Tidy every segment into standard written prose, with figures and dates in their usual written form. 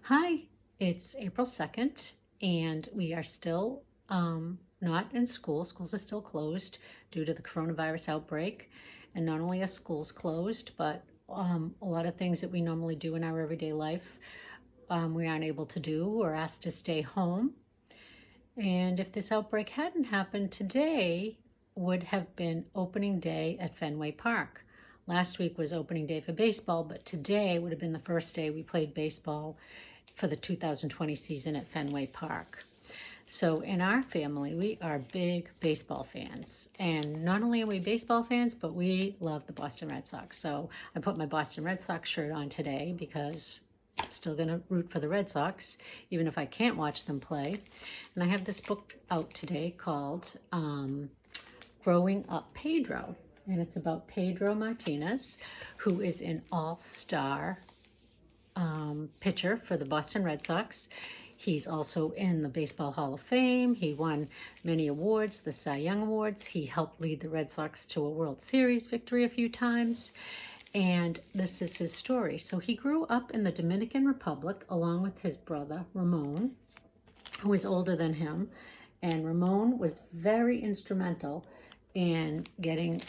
Hi, it's April 2nd, and we are still not in school. Schools are still closed due to the coronavirus outbreak. And not only are schools closed, but a lot of things that we normally do in our everyday life, we aren't able to do or asked to stay home. And if this outbreak hadn't happened, today would have been opening day at Fenway Park. Last week was opening day for baseball, but today would have been the first day we played baseball for the 2020 season at Fenway Park. So in our family, we are big baseball fans. And not only are we baseball fans, but we love the Boston Red Sox. So I put my Boston Red Sox shirt on today because I'm still going to root for the Red Sox, even if I can't watch them play. And I have this book out today called Growing Up Pedro. And it's about Pedro Martinez, who is an all-star pitcher for the Boston Red Sox. He's also in the Baseball Hall of Fame. He won many awards, the Cy Young Awards. He helped lead the Red Sox to a World Series victory a few times. And this is his story. So he grew up in the Dominican Republic along with his brother, Ramon, who is older than him. And Ramon was very instrumental in getting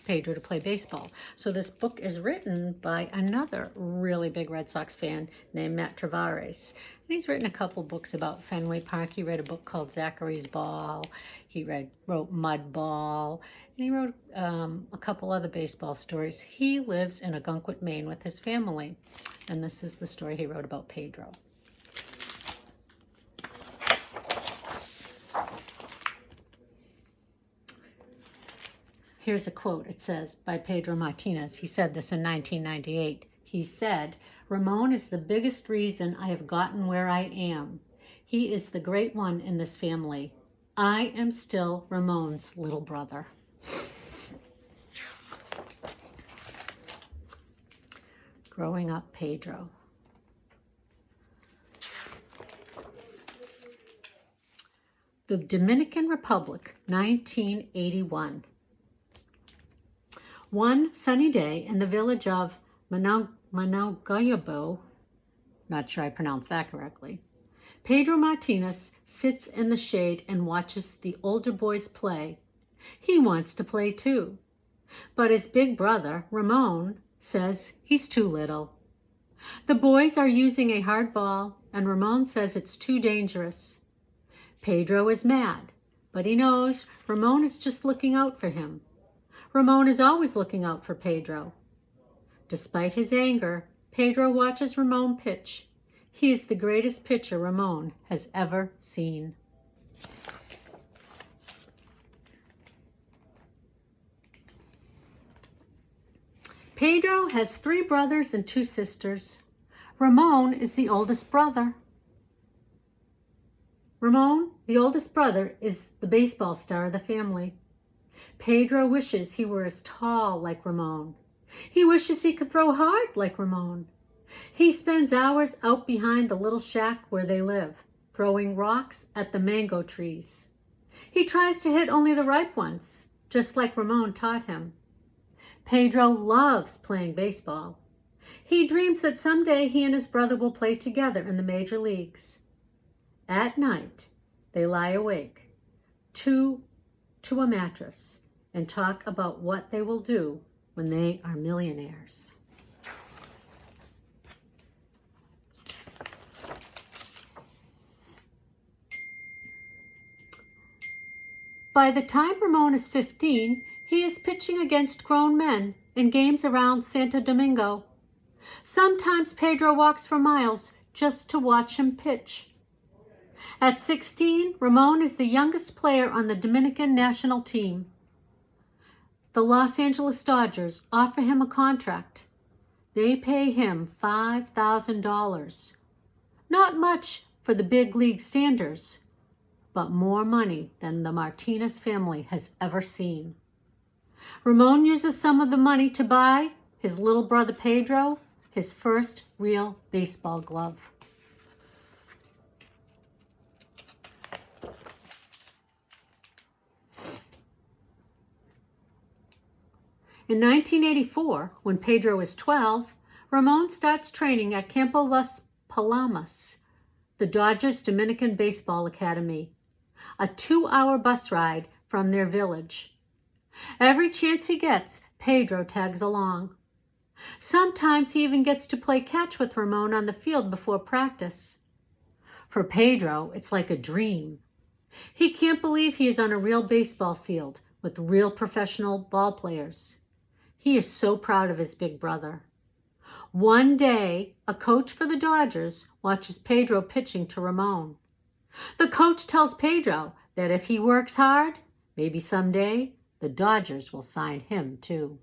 Pedro to play baseball. So this book is written by another really big Red Sox fan named Matt Tavares. And he's written a couple books about Fenway Park. He read a book called Zachary's Ball. He wrote Mud Ball. And he wrote a couple other baseball stories. He lives in Algonquin, Maine with his family. And this is the story he wrote about Pedro. Here's a quote. It says, by Pedro Martinez. He said this in 1998. He said, "Ramon is the biggest reason I have gotten where I am. He is the great one in this family. I am still Ramon's little brother." Growing Up Pedro. The Dominican Republic, 1981. One sunny day in the village of Manauguayabo, not sure I pronounced that correctly, Pedro Martinez sits in the shade and watches the older boys play. He wants to play too, but his big brother, Ramon, says he's too little. The boys are using a hard ball, and Ramon says it's too dangerous. Pedro is mad, but he knows Ramon is just looking out for him. Ramon is always looking out for Pedro. Despite his anger, Pedro watches Ramon pitch. He is the greatest pitcher Ramon has ever seen. Pedro has 3 brothers and 2 sisters. Ramon is the oldest brother. Ramon, the oldest brother, is the baseball star of the family. Pedro wishes he were as tall like Ramon. He wishes he could throw hard like Ramon. He spends hours out behind the little shack where they live, throwing rocks at the mango trees. He tries to hit only the ripe ones, just like Ramon taught him. Pedro loves playing baseball. He dreams that someday he and his brother will play together in the major leagues. At night, they lie awake, to a mattress, and talk about what they will do when they are millionaires. By the time Ramon is 15, he is pitching against grown men in games around Santo Domingo. Sometimes Pedro walks for miles just to watch him pitch. At 16, Ramon is the youngest player on the Dominican national team. The Los Angeles Dodgers offer him a contract. They pay him $5,000. Not much for the big league standards, but more money than the Martinez family has ever seen. Ramon uses some of the money to buy his little brother Pedro his first real baseball glove. In 1984, when Pedro is 12, Ramon starts training at Campo Las Palamas, the Dodgers' Dominican Baseball Academy, a 2-hour bus ride from their village. Every chance he gets, Pedro tags along. Sometimes he even gets to play catch with Ramon on the field before practice. For Pedro, it's like a dream. He can't believe he is on a real baseball field with real professional ball players. He is so proud of his big brother. One day, a coach for the Dodgers watches Pedro pitching to Ramon. The coach tells Pedro that if he works hard, maybe someday, the Dodgers will sign him too.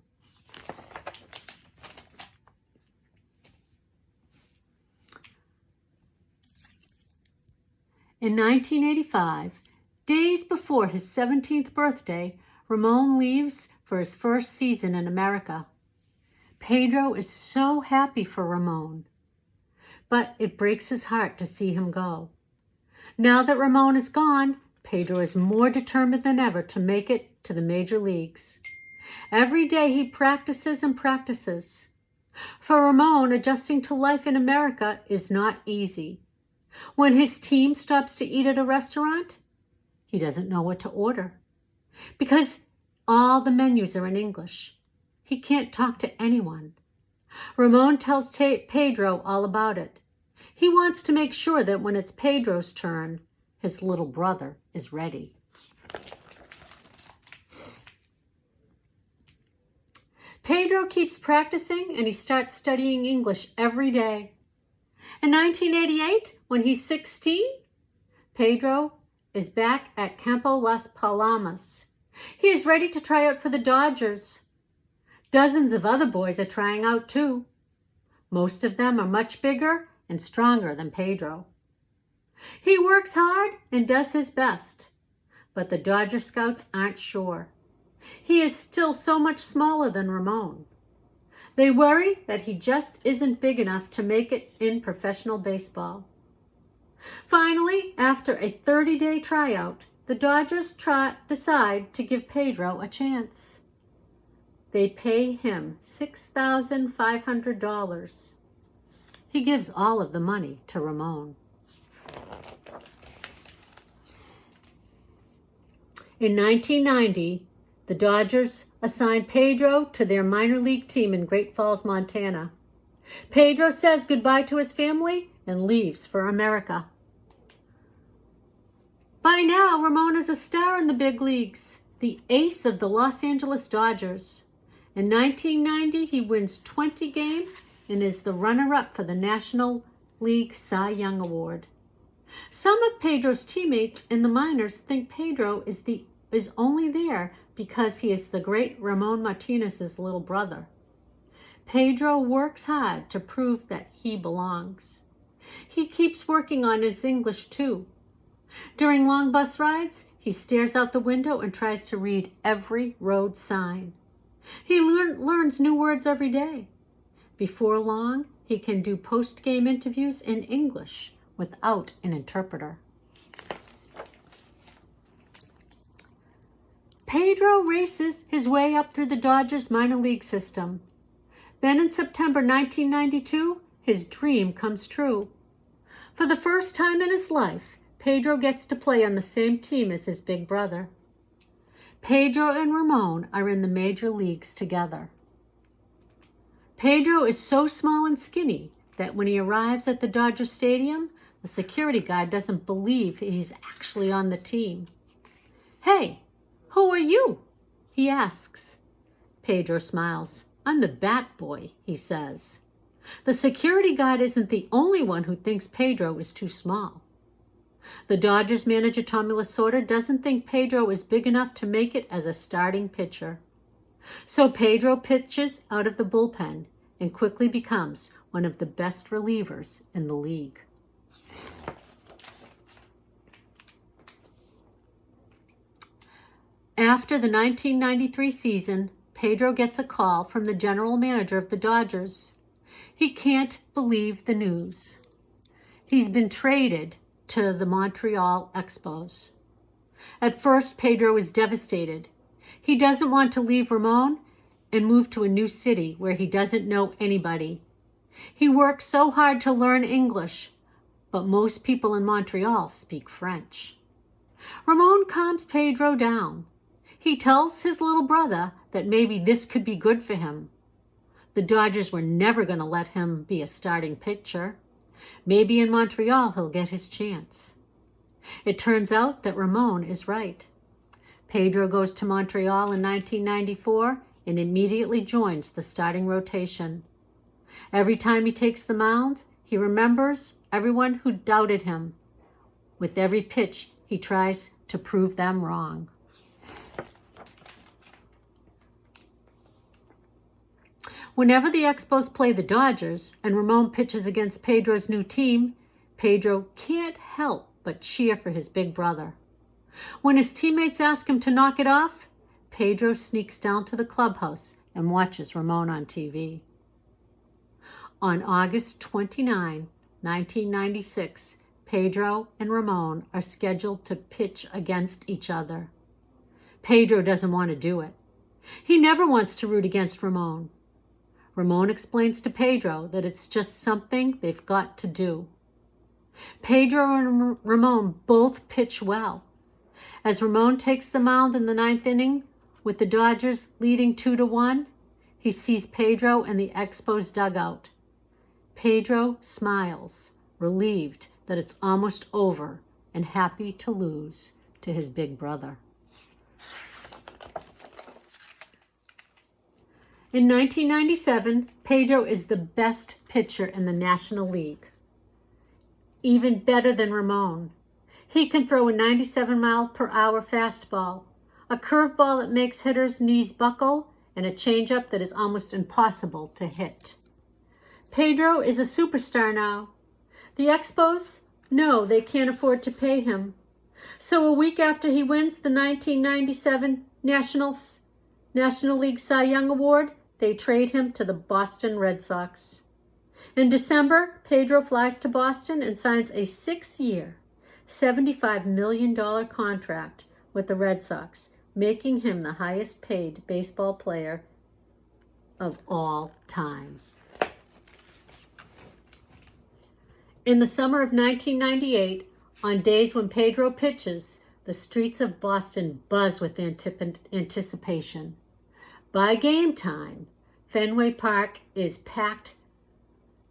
In 1985, days before his 17th birthday, Ramon leaves for his first season in America. Pedro is so happy for Ramon, but it breaks his heart to see him go. Now that Ramon is gone, Pedro is more determined than ever to make it to the major leagues. Every day he practices and practices. For Ramon, adjusting to life in America is not easy. When his team stops to eat at a restaurant, he doesn't know what to order because all the menus are in English. He can't talk to anyone. Ramon tells Pedro all about it. He wants to make sure that when it's Pedro's turn, his little brother is ready. Pedro keeps practicing and he starts studying English every day. In 1988, when he's 16, Pedro is back at Campo Las Palomas. He is ready to try out for the Dodgers. Dozens of other boys are trying out too. Most of them are much bigger and stronger than Pedro. He works hard and does his best, but the Dodger scouts aren't sure. He is still so much smaller than Ramon. They worry that he just isn't big enough to make it in professional baseball. Finally, after a 30-day tryout, the Dodgers decide to give Pedro a chance. They pay him $6,500. He gives all of the money to Ramon. In 1990, the Dodgers assigned Pedro to their minor league team in Great Falls, Montana. Pedro says goodbye to his family and leaves for America. By now, Ramon is a star in the big leagues, the ace of the Los Angeles Dodgers. In 1990, he wins 20 games and is the runner-up for the National League Cy Young Award. Some of Pedro's teammates in the minors think Pedro is only there because he is the great Ramon Martinez's little brother. Pedro works hard to prove that he belongs. He keeps working on his English too. During long bus rides, he stares out the window and tries to read every road sign. He learns new words every day. Before long, he can do post-game interviews in English without an interpreter. Pedro races his way up through the Dodgers minor league system. Then in September 1992, his dream comes true. For the first time in his life, Pedro gets to play on the same team as his big brother. Pedro and Ramon are in the major leagues together. Pedro is so small and skinny that when he arrives at the Dodger Stadium, the security guard doesn't believe he's actually on the team. "Hey, who are you?" he asks. Pedro smiles. "I'm the Bat Boy," he says. The security guard isn't the only one who thinks Pedro is too small. The Dodgers manager Tommy Lasorda doesn't think Pedro is big enough to make it as a starting pitcher. So Pedro pitches out of the bullpen and quickly becomes one of the best relievers in the league. After the 1993 season, Pedro gets a call from the general manager of the Dodgers. He can't believe the news. He's been traded to the Montreal Expos. At first, Pedro is devastated. He doesn't want to leave Ramon and move to a new city where he doesn't know anybody. He works so hard to learn English, but most people in Montreal speak French. Ramon calms Pedro down. He tells his little brother that maybe this could be good for him. The Dodgers were never going to let him be a starting pitcher. Maybe in Montreal he'll get his chance. It turns out that Ramon is right. Pedro goes to Montreal in 1994 and immediately joins the starting rotation. Every time he takes the mound, he remembers everyone who doubted him. With every pitch, he tries to prove them wrong. Whenever the Expos play the Dodgers and Ramon pitches against Pedro's new team, Pedro can't help but cheer for his big brother. When his teammates ask him to knock it off, Pedro sneaks down to the clubhouse and watches Ramon on TV. On August 29, 1996, Pedro and Ramon are scheduled to pitch against each other. Pedro doesn't want to do it. He never wants to root against Ramon. Ramon explains to Pedro that it's just something they've got to do. Pedro and Ramon both pitch well. As Ramon takes the mound in the ninth inning, with the Dodgers leading 2-1, he sees Pedro in the Expos dugout. Pedro smiles, relieved that it's almost over and happy to lose to his big brother. In 1997, Pedro is the best pitcher in the National League, even better than Ramon. He can throw a 97-mile-per-hour fastball, a curveball that makes hitters' knees buckle, and a changeup that is almost impossible to hit. Pedro is a superstar now. The Expos know they can't afford to pay him. So a week after he wins the 1997 National League Cy Young Award, they trade him to the Boston Red Sox. In December, Pedro flies to Boston and signs a 6-year, $75 million contract with the Red Sox, making him the highest paid baseball player of all time. In the summer of 1998, on days when Pedro pitches, the streets of Boston buzz with anticipation. By game time, Fenway Park is packed.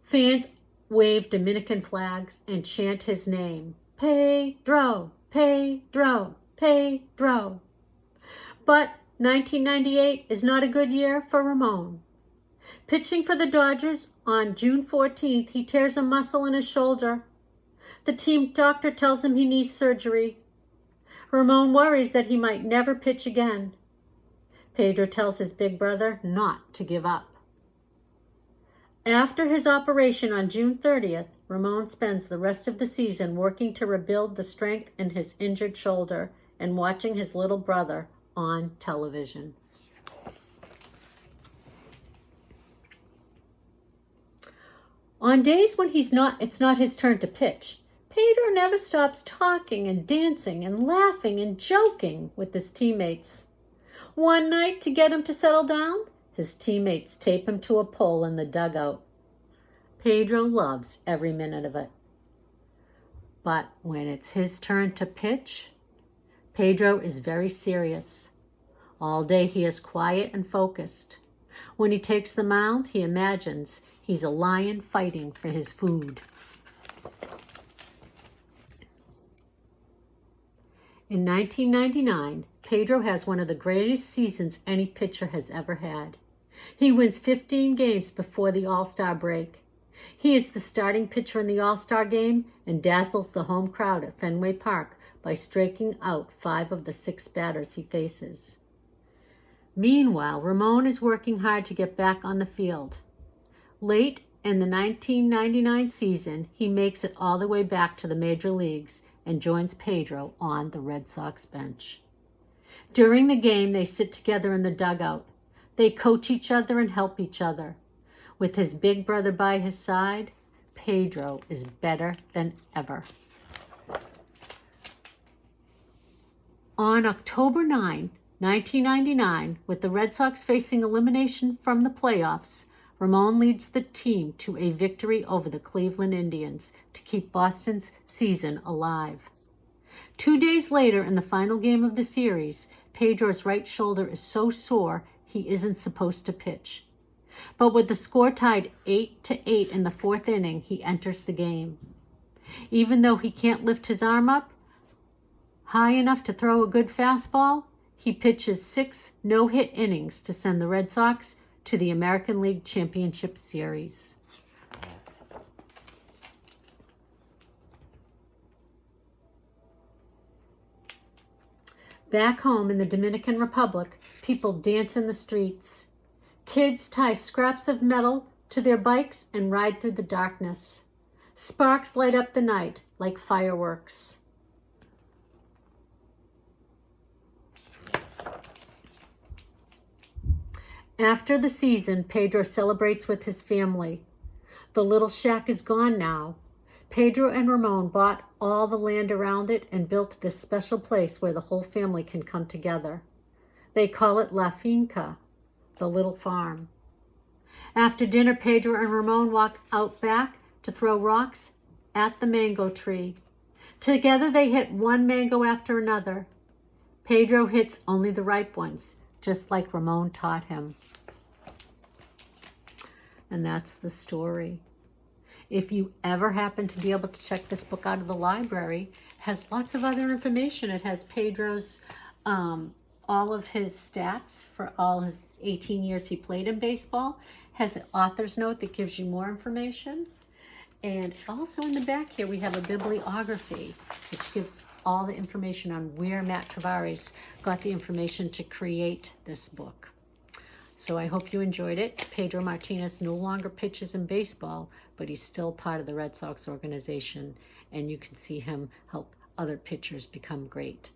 Fans wave Dominican flags and chant his name, Pedro, Pedro, Pedro. But 1998 is not a good year for Ramon. Pitching for the Dodgers on June 14th, he tears a muscle in his shoulder. The team doctor tells him he needs surgery. Ramon worries that he might never pitch again. Pedro tells his big brother not to give up. After his operation on June 30th, Ramon spends the rest of the season working to rebuild the strength in his injured shoulder and watching his little brother on television. On days when it's not his turn to pitch, Pedro never stops talking and dancing and laughing and joking with his teammates. One night, to get him to settle down, his teammates tape him to a pole in the dugout. Pedro loves every minute of it. But when it's his turn to pitch, Pedro is very serious. All day he is quiet and focused. When he takes the mound, he imagines he's a lion fighting for his food. In 1999, Pedro has one of the greatest seasons any pitcher has ever had. He wins 15 games before the All-Star break. He is the starting pitcher in the All-Star game and dazzles the home crowd at Fenway Park by striking out 5 of the 6 batters he faces. Meanwhile, Ramon is working hard to get back on the field. Late in the 1999 season, he makes it all the way back to the major leagues and joins Pedro on the Red Sox bench. During the game, they sit together in the dugout. They coach each other and help each other. With his big brother by his side, Pedro is better than ever. On October 9, 1999, with the Red Sox facing elimination from the playoffs, Ramon leads the team to a victory over the Cleveland Indians to keep Boston's season alive. 2 days later, in the final game of the series, Pedro's right shoulder is so sore he isn't supposed to pitch. But with the score tied 8-8 in the fourth inning, he enters the game. Even though he can't lift his arm up high enough to throw a good fastball, he pitches 6 no-hit innings to send the Red Sox to the American League Championship Series. Back home in the Dominican Republic, people dance in the streets. Kids tie scraps of metal to their bikes and ride through the darkness. Sparks light up the night like fireworks. After the season, Pedro celebrates with his family. The little shack is gone now. Pedro and Ramon bought all the land around it and built this special place where the whole family can come together. They call it La Finca, the little farm. After dinner, Pedro and Ramon walk out back to throw rocks at the mango tree. Together they hit one mango after another. Pedro hits only the ripe ones, just like Ramon taught him. And that's the story. If you ever happen to be able to check this book out of the library, it has lots of other information. It has Pedro's, all of his stats for all his 18 years he played in baseball. Has an author's note that gives you more information. And also in the back here, we have a bibliography, which gives all the information on where Matt Tavares got the information to create this book. So I hope you enjoyed it. Pedro Martinez no longer pitches in baseball, but he's still part of the Red Sox organization, and you can see him help other pitchers become great.